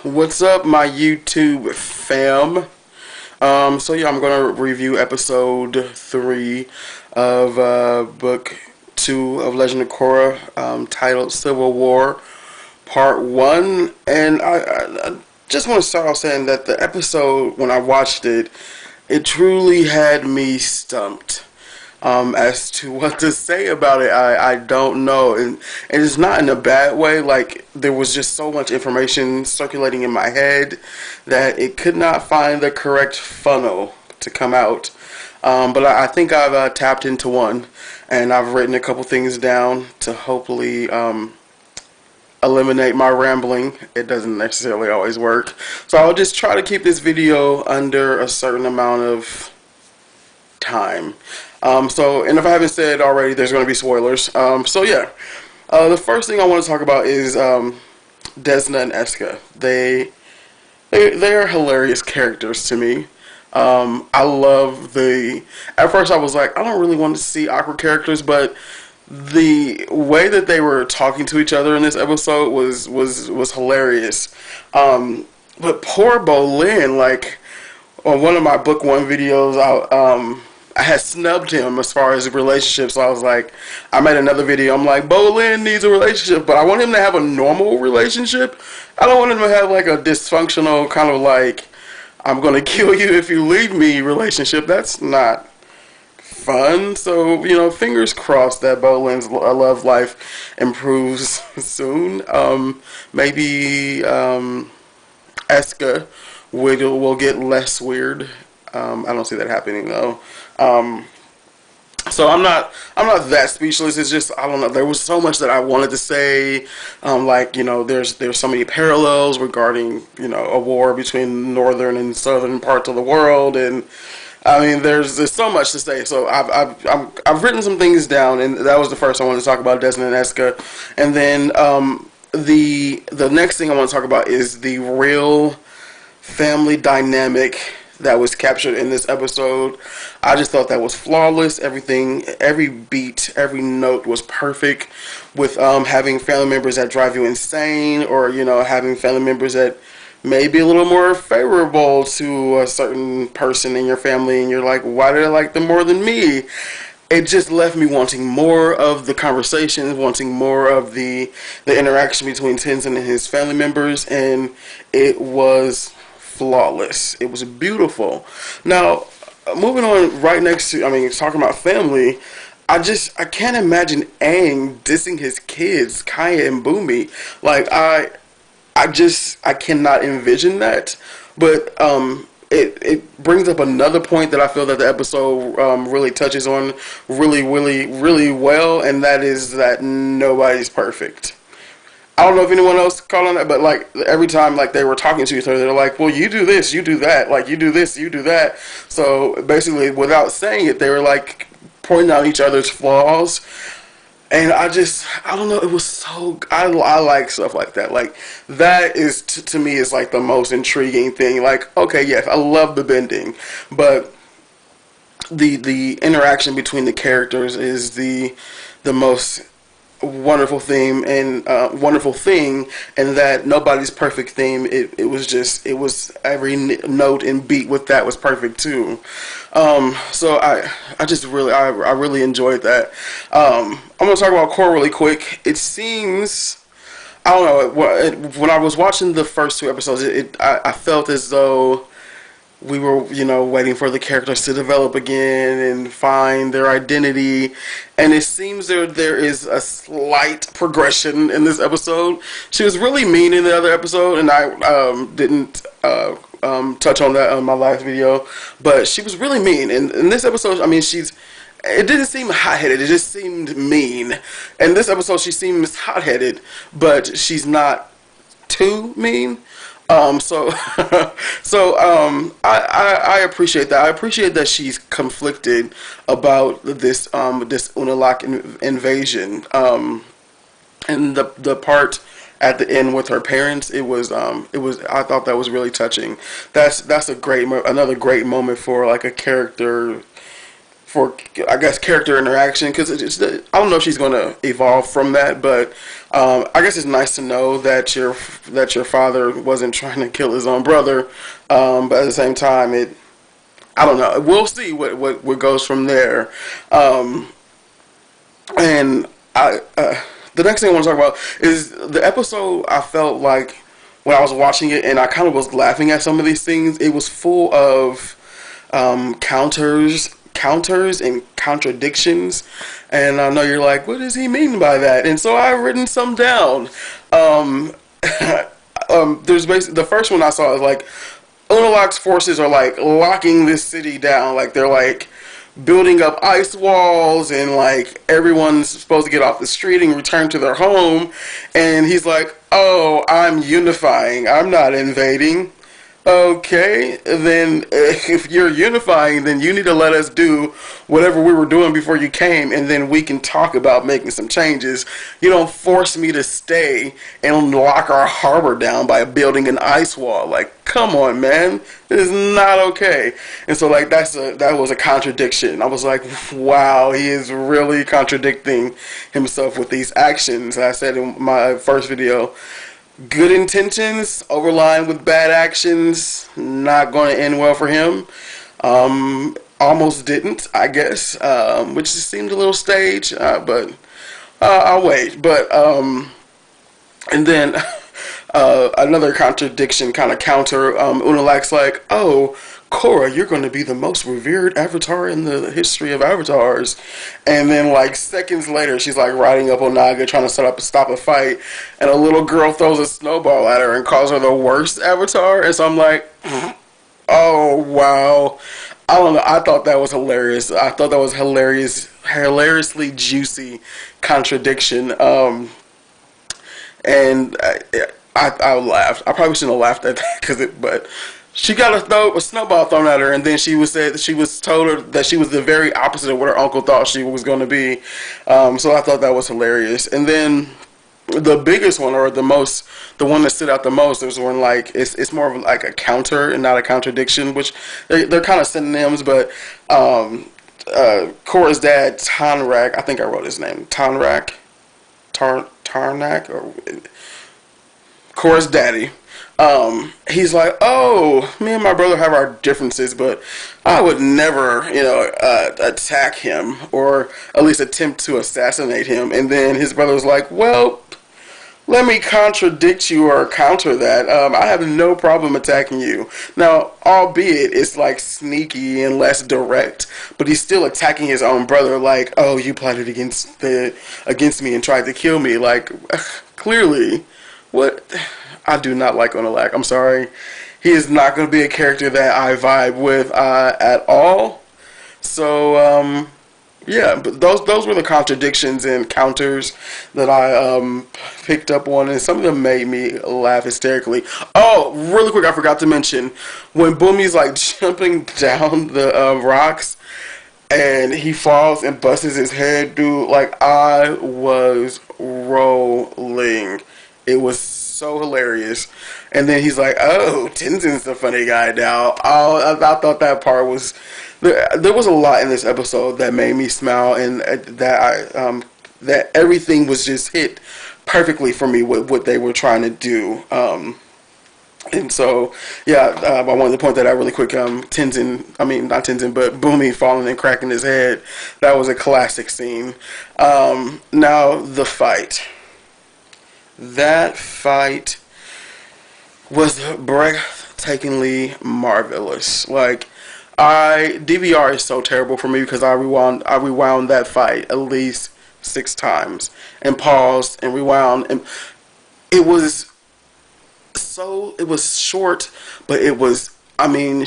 What's up, my YouTube fam? So yeah, I'm gonna review episode 3 of book 2 of Legend of Korra, titled Civil War, Part 1. And I just want to start off saying that the episode, when I watched it, it truly had me stumped. As to what to say about it, I don't know, and it's not in a bad way. Like, there was just so much information circulating in my head that it could not find the correct funnel to come out. But I think I've tapped into one, and I've written a couple things down to hopefully eliminate my rambling. It doesn't necessarily always work, so I'll just try to keep this video under a certain amount of time. And if I haven't said already, there's going to be spoilers. The first thing I want to talk about is Desna and Eska. They are hilarious characters to me. I love at first I was like, I don't really want to see awkward characters, but the way that they were talking to each other in this episode was hilarious. But poor Bolin, like, on one of my book 1 videos, I had snubbed him as far as relationships. So I was like, I made another video. I'm like, Bolin needs a relationship, but I want him to have a normal relationship. I don't want him to have like a dysfunctional kind of like, I'm going to kill you if you leave me relationship. That's not fun. So, fingers crossed that Bolin's love life improves soon. Maybe Eska will get less weird. I don't see that happening though. So I'm not that speechless. It's just, I don't know. There was so much that I wanted to say. There's so many parallels regarding, a war between northern and southern parts of the world, and I mean, there's so much to say. So I've written some things down, and that was the first I wanted to talk about, Desna and Eska, and then the next thing I want to talk about is the real family dynamic that was captured in this episode. I just thought that was flawless. Everything, every beat, every note was perfect, with having family members that drive you insane, or having family members that may be a little more favorable to a certain person in your family, and you're like, why did I like them more than me? It just left me wanting more of the conversation, wanting more of the interaction between Tenzin and his family members, and it was flawless. It was beautiful. Now, moving on, right next to, talking about family, I can't imagine Aang dissing his kids, Kaya and Boomy. Like, I cannot envision that. But it brings up another point that I feel that the episode really touches on really, really, really well, and that is that nobody's perfect. I don't know if anyone else caught on that, but like every time like they were talking to each other, they're like, well, you do this, you do that, like you do this, you do that. So basically, without saying it, they were like pointing out each other's flaws. And I don't know, it was so, I like stuff like that. Like, that is, to me, is like the most intriguing thing. Like, okay, yes, I love the bending, but the interaction between the characters is the most wonderful theme and wonderful thing, and that nobody's perfect theme. It was every note and beat with that was perfect too. So I really enjoyed that. I'm gonna talk about Korra really quick. It seems, I don't know, when I was watching the first 2 episodes, I felt as though we were, waiting for the characters to develop again and find their identity. And it seems there is a slight progression in this episode. She was really mean in the other episode, and I didn't touch on that on my last video. But she was really mean. And in this episode, it didn't seem hot-headed. It just seemed mean. In this episode, she seems hot-headed, but she's not too mean. I appreciate that. I appreciate that she's conflicted about this Unalaq invasion. And the part at the end with her parents, it was I thought that was really touching. That's another great moment for like a character for I guess character interaction, because I don't know if she's going to evolve from that, but I guess it's nice to know that your father wasn't trying to kill his own brother, but at the same time, I don't know. We'll see what goes from there. And the next thing I want to talk about is the episode. I felt like when I was watching it, and I kind of was laughing at some of these things. It was full of counters and contradictions, and I know you're like, what does he mean by that? And so I've written some down. There's basically the first one I saw is like Unalak's forces are like locking this city down, like they're like building up ice walls, and like everyone's supposed to get off the street and return to their home, and he's like, oh, I'm unifying, I'm not invading. Okay, then if you're unifying, then you need to let us do whatever we were doing before you came, and then we can talk about making some changes. You don't force me to stay and lock our harbor down by building an ice wall. Like, come on, man, this is not okay. And so, like, that was a contradiction. I was like, wow, he is really contradicting himself with these actions. I said in my first video, good intentions overlined with bad actions, not going to end well for him. Almost didn't, I guess, which just seemed a little staged, but I'll wait. But and then another contradiction, kind of counter. Unalak's like, oh, Korra, you're going to be the most revered avatar in the history of avatars. And then, like, seconds later, she's, like, riding up Onaga, trying to stop a fight. And a little girl throws a snowball at her and calls her the worst avatar. And so I'm like, oh, wow. I don't know. I thought that was hilarious. I thought that was hilariously juicy contradiction. And I laughed. I probably shouldn't have laughed at that, but she got a snowball thrown at her, and then she was told her that she was the very opposite of what her uncle thought she was going to be. So I thought that was hilarious. And then the biggest one, or the one that stood out the most, was when like it's more of like a counter and not a contradiction, which they're kind of synonyms. But Korra's dad, Tanrak, I think I wrote his name, Tarnak, or Korra's daddy. He's like, oh, me and my brother have our differences, but I would never, attack him, or at least attempt to assassinate him. And then his brother's like, well, let me contradict you or counter that. I have no problem attacking you. Now, albeit it's like sneaky and less direct, but he's still attacking his own brother. Like, oh, you plotted against me and tried to kill me. Like, clearly, what? I do not like Unalak. I'm sorry. He is not going to be a character that I vibe with at all. So, yeah, but those were the contradictions and counters that I picked up on, and some of them made me laugh hysterically. Oh, really quick, I forgot to mention, when Boomy's like jumping down the rocks, and he falls and busts his head, dude, like, I was rolling. It was so hilarious. And then he's like, oh, Tenzin's the funny guy now. Oh, I thought that part was... There was a lot in this episode that made me smile, and that everything was just hit perfectly for me with what they were trying to do. And so, yeah, I wanted to point that out really quick. Tenzin, I mean, not Tenzin, but Boomy falling and cracking his head. That was a classic scene. Now, the fight. That fight was breathtakingly marvelous. Like, DVR is so terrible for me because I rewound that fight at least 6 times and paused and rewound, and it was short, but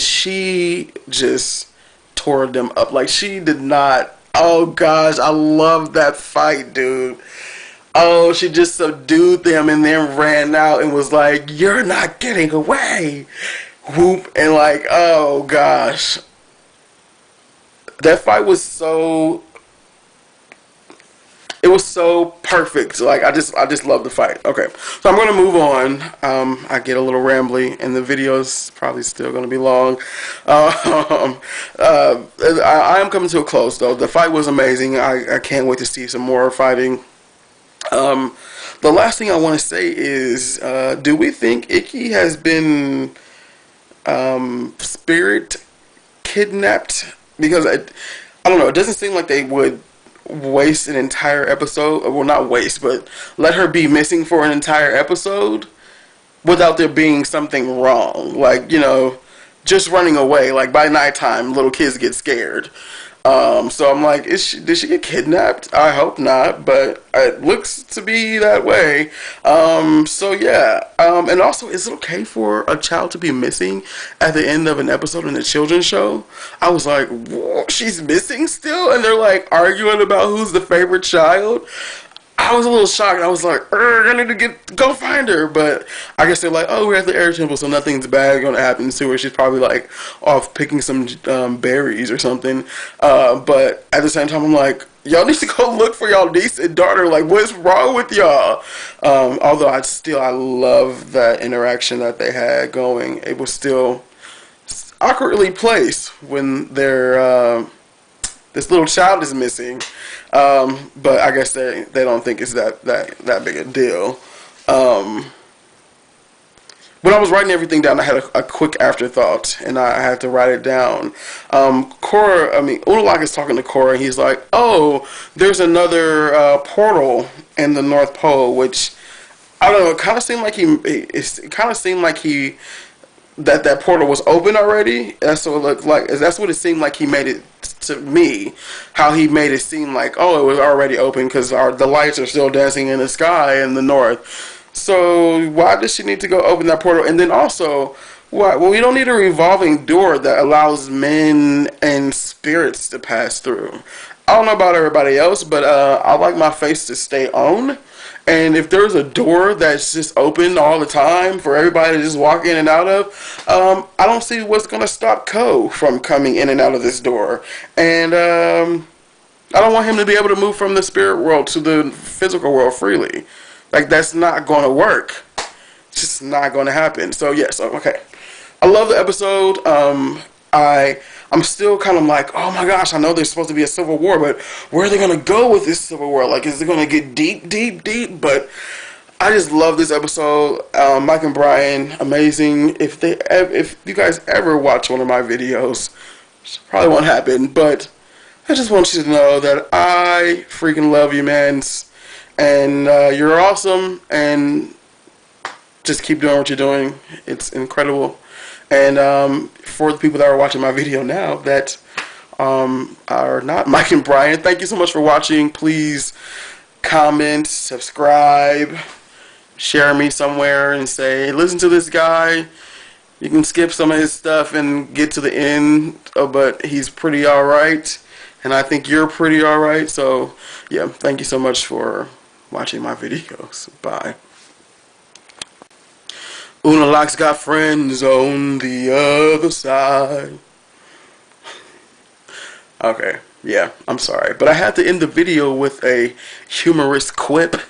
she just tore them up. Like, she did not. Oh gosh, I love that fight, dude. Oh, she just subdued them and then ran out and was like, you're not getting away. Whoop. And like, oh gosh. That fight was so... It was so perfect. Like I just love the fight. Okay, so I'm gonna move on. I get a little rambly, and the video is probably still gonna be long. I am coming to a close though. The fight was amazing. I can't wait to see some more fighting. The last thing I want to say is, do we think Ikki has been spirit kidnapped? Because I don't know. It doesn't seem like they would waste an entire episode. Well, not waste, but let her be missing for an entire episode without there being something wrong. Like, you know, just running away. Like, by nighttime, little kids get scared. So I'm like, did she get kidnapped? I hope not, but it looks to be that way. So yeah. And also, is it okay for a child to be missing at the end of an episode in a children's show? I was like, whoa, she's missing still? And they're like arguing about who's the favorite child. I was a little shocked. I was like, I need to go find her. But I guess they're like, oh, we're at the air temple, so nothing's bad going to happen to her. She's probably like off picking some berries or something. But at the same time, I'm like, y'all need to go look for y'all niece and daughter. Like, what's wrong with y'all? Although I love that interaction that they had going. It was still awkwardly placed when this little child is missing. But I guess they don't think it's that big a deal. When I was writing everything down, I had a quick afterthought, and I had to write it down. Unalaq is talking to Korra, and he's like, oh, there's another portal in the North Pole, which, I don't know, it kind of seemed like that portal was open already. That's what it looked like. That's what it seemed like he made it to me. How he made it seem like, oh, it was already open because the lights are still dancing in the sky in the north. So why does she need to go open that portal? And then also, why? Well, we don't need a revolving door that allows men and spirits to pass through. I don't know about everybody else, but I like my face to stay on. And if there's a door that's just open all the time for everybody to just walk in and out of, I don't see what's going to stop Ko from coming in and out of this door. And I don't want him to be able to move from the spirit world to the physical world freely. Like, that's not going to work. It's just not going to happen. So, yes, okay. I love the episode. I'm still kind of like, oh my gosh, I know there's supposed to be a civil war, but where are they going to go with this civil war? Like, is it going to get deep, deep, deep? But I just love this episode. Mike and Brian, amazing. If you guys ever watch one of my videos, which probably won't happen, but I just want you to know that I freaking love you, man. And you're awesome, and just keep doing what you're doing. It's incredible. And for the people that are watching my video now that are not Mike and Brian, thank you so much for watching. Please comment, subscribe, share me somewhere and say, listen to this guy. You can skip some of his stuff and get to the end, but he's pretty alright. And I think you're pretty alright. So, yeah, thank you so much for watching my videos. Bye. Unalaq's got friends on the other side. Okay, yeah, I'm sorry. But I had to end the video with a humorous quip.